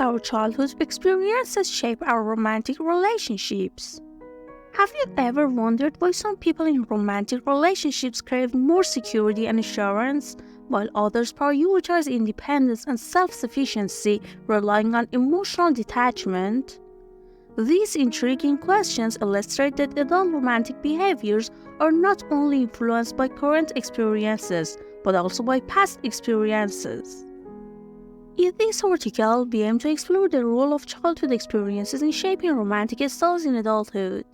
Our childhood experiences shape our romantic relationships. Have you ever wondered why some people in romantic relationships crave more security and assurance, while others prioritize independence and self-sufficiency, relying on emotional detachment? These intriguing questions illustrate that adult romantic behaviors are not only influenced by current experiences, but also by past experiences. In this article, we aim to explore the role of childhood experiences in shaping romantic styles in adulthood.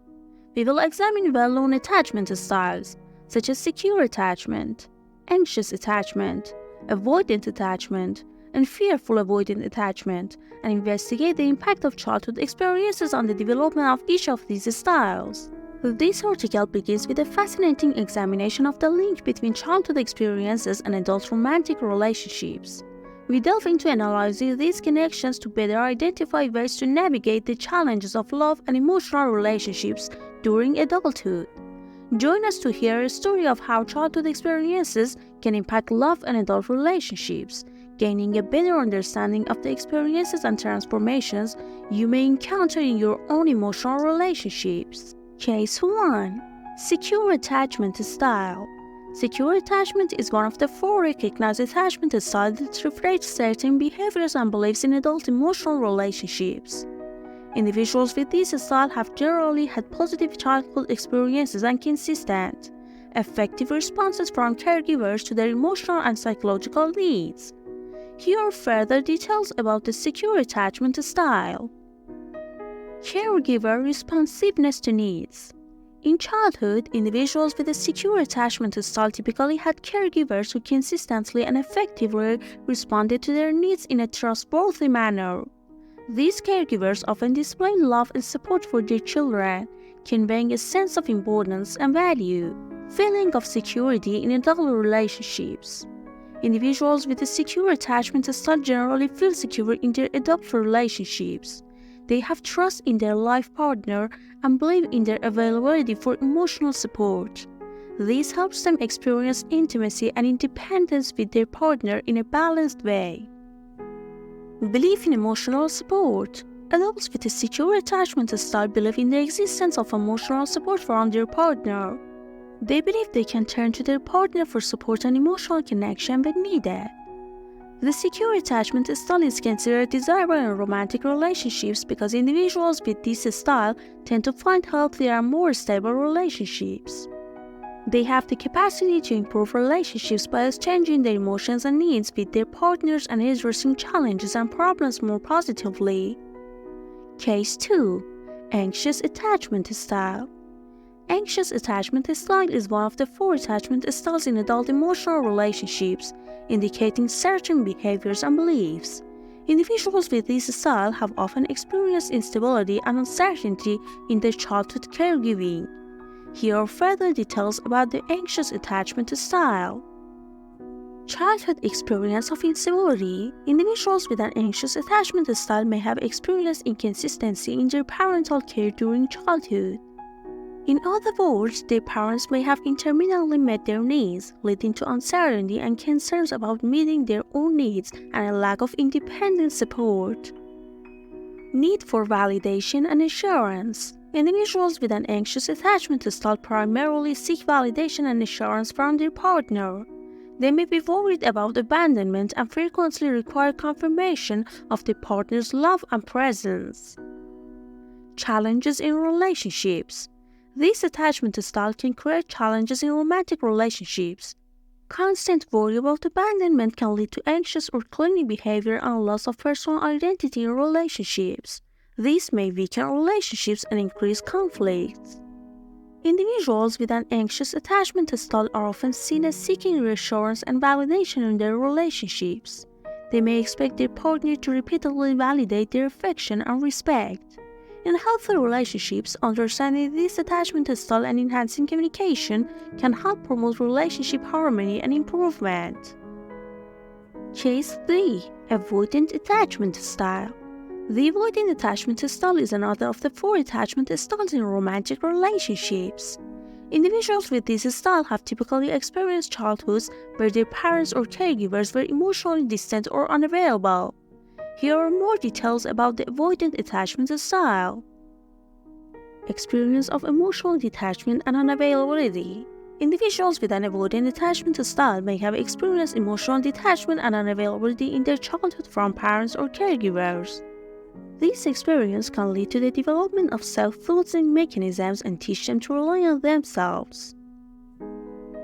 We will examine well-known attachment styles, such as secure attachment, anxious attachment, avoidant attachment, and fearful avoidant attachment, and investigate the impact of childhood experiences on the development of each of these styles. This article begins with a fascinating examination of the link between childhood experiences and adult romantic relationships. We delve into analyzing these connections to better identify ways to navigate the challenges of love and emotional relationships during adulthood. Join us to hear a story of how childhood experiences can impact love and adult relationships, gaining a better understanding of the experiences and transformations you may encounter in your own emotional relationships. Case 1. Secure attachment style. Secure attachment is one of the 4 recognized attachment styles that reflect certain behaviors and beliefs in adult emotional relationships. Individuals with this style have generally had positive childhood experiences and consistent, effective responses from caregivers to their emotional and psychological needs. Here are further details about the secure attachment style. Caregiver responsiveness to needs. In childhood, individuals with a secure attachment style typically had caregivers who consistently and effectively responded to their needs in a trustworthy manner. These caregivers often display love and support for their children, conveying a sense of importance and value, feeling of security in adult relationships. Individuals with a secure attachment style generally feel secure in their adult relationships. They have trust in their life partner and believe in their availability for emotional support. This helps them experience intimacy and independence with their partner in a balanced way. Belief in emotional support. Adults with a secure attachment style believe in the existence of emotional support from their partner. They believe they can turn to their partner for support and emotional connection when needed. The secure attachment style is considered desirable in romantic relationships because individuals with this style tend to find healthier and more stable relationships. They have the capacity to improve relationships by exchanging their emotions and needs with their partners and addressing challenges and problems more positively. Case 2. Anxious attachment style. Anxious attachment style is one of the 4 attachment styles in adult emotional relationships, indicating certain behaviors and beliefs. Individuals with this style have often experienced instability and uncertainty in their childhood caregiving. Here are further details about the anxious attachment style. Childhood experience of instability. Individuals with an anxious attachment style may have experienced inconsistency in their parental care during childhood. In other words, their parents may have intermittently met their needs, leading to uncertainty and concerns about meeting their own needs and a lack of independent support. Need for validation and assurance. Individuals with an anxious attachment style primarily seek validation and assurance from their partner. They may be worried about abandonment and frequently require confirmation of their partner's love and presence. Challenges in relationships. This attachment style can create challenges in romantic relationships. Constant worry about abandonment can lead to anxious or clingy behavior and loss of personal identity in relationships. This may weaken relationships and increase conflicts. Individuals with an anxious attachment style are often seen as seeking reassurance and validation in their relationships. They may expect their partner to repeatedly validate their affection and respect. In healthy relationships, understanding this attachment style and enhancing communication can help promote relationship harmony and improvement. Case 3. Avoidant attachment style. The avoidant attachment style is another of the 4 attachment styles in romantic relationships. Individuals with this style have typically experienced childhoods where their parents or caregivers were emotionally distant or unavailable. Here are more details about the avoidant attachment style. Experience of emotional detachment and unavailability. Individuals with an avoidant attachment style may have experienced emotional detachment and unavailability in their childhood from parents or caregivers. This experience can lead to the development of self-fulfilling mechanisms and teach them to rely on themselves.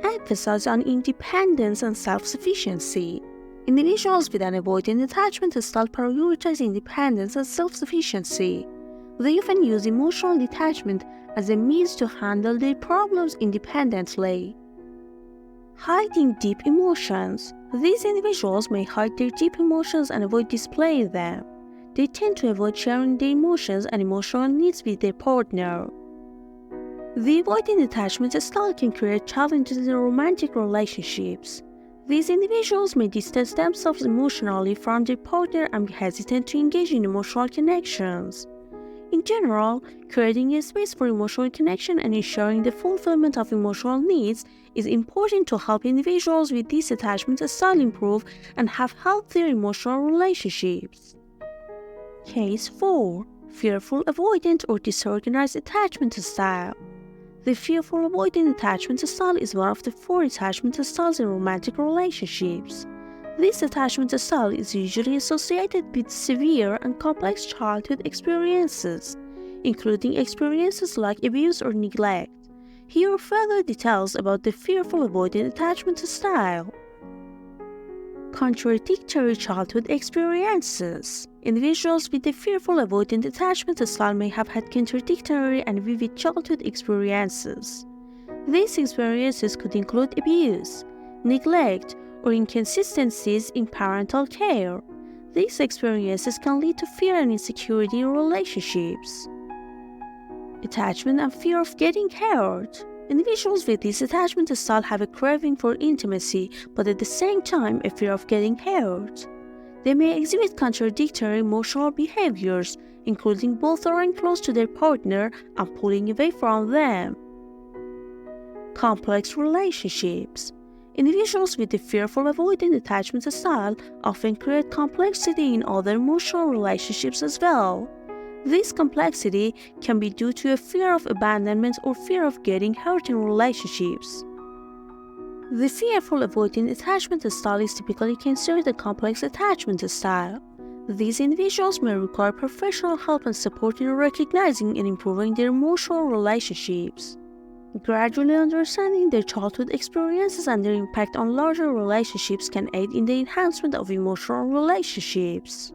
Emphasis on independence and self-sufficiency. Individuals with an avoidant attachment style prioritize independence and self-sufficiency. They often use emotional detachment as a means to handle their problems independently. Hiding deep emotions. These individuals may hide their deep emotions and avoid displaying them. They tend to avoid sharing their emotions and emotional needs with their partner. The avoidant attachment style can create challenges in romantic relationships. These individuals may distance themselves emotionally from their partner and be hesitant to engage in emotional connections. In general, creating a space for emotional connection and ensuring the fulfillment of emotional needs is important to help individuals with this attachment style improve and have healthier emotional relationships. Case 4. Fearful avoidant or disorganized attachment style. The fearful avoidant attachment style is one of the 4 attachment styles in romantic relationships. This attachment style is usually associated with severe and complex childhood experiences, including experiences like abuse or neglect. Here are further details about the fearful avoidant attachment style. Contradictory childhood experiences. Individuals with the fearful avoidant attachment style may have had contradictory and vivid childhood experiences. These experiences could include abuse, neglect, or inconsistencies in parental care. These experiences can lead to fear and insecurity in relationships. Attachment and fear of getting hurt. Individuals with this attachment style have a craving for intimacy, but at the same time a fear of getting hurt. They may exhibit contradictory emotional behaviors, including both drawing close to their partner and pulling away from them. Complex relationships. Individuals with the fearful avoidant attachment style often create complexity in other emotional relationships as well. This complexity can be due to a fear of abandonment or fear of getting hurt in relationships. The fearful avoidant attachment style is typically considered a complex attachment style. These individuals may require professional help and support in recognizing and improving their emotional relationships. Gradually understanding their childhood experiences and their impact on larger relationships can aid in the enhancement of emotional relationships.